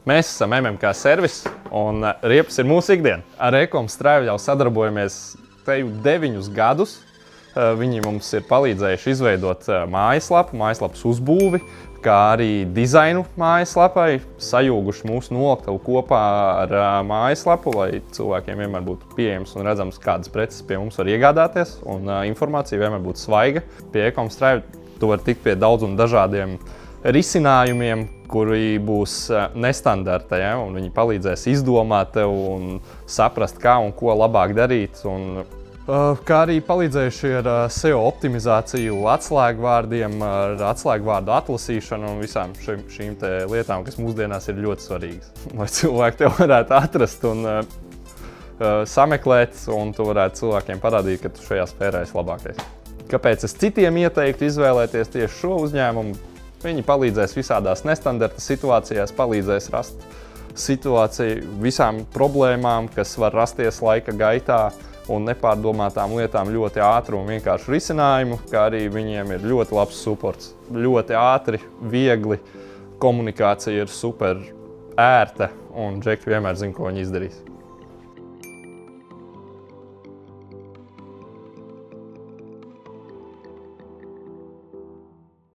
Mēs esam MMK servis, un riepas ir mūsu ikdiena. Ar e-comstrāvi jau sadarbojamies teju 9 gadus. Viņi mums ir palīdzējuši izveidot mājaslapas uzbūvi, kā arī dizainu mājaslapai, sajūguši mūsu noktavu kopā ar mājaslapu, lai cilvēkiem vienmēr būtu pieejams un redzams, kādas preces pie mums var iegādāties, un informācija vienmēr būtu svaiga. Pie e-comstrāvi tu var tikt pie daudz un dažādiem risinājumiem, kuri būs nestandarta, ja? Un viņi palīdzēs izdomāt tev un saprast, kā un ko labāk darīt. Kā arī palīdzējuši ar SEO optimizāciju, atslēgvārdiem, ar atslēgvārdu atlasīšanu un visām šīm lietām, kas mūsdienās ir ļoti svarīgas. Lai cilvēki tev varētu atrast un sameklēt, un tu varētu cilvēkiem parādīt, ka tu šajā sfērā esi labākais. Kāpēc es citiem ieteiktu izvēlēties tieši šo uzņēmumu? Viņi palīdzēs visādās nestandarta situācijās, palīdzēs rast situāciju visām problēmām, kas var rasties laika gaitā, un nepārdomātām lietām ļoti ātru un vienkāršu risinājumu, kā arī viņiem ir ļoti labs supports. Ļoti ātri, viegli, komunikācija ir super ērta, un džeki vienmēr zina, ko viņi izdarīs.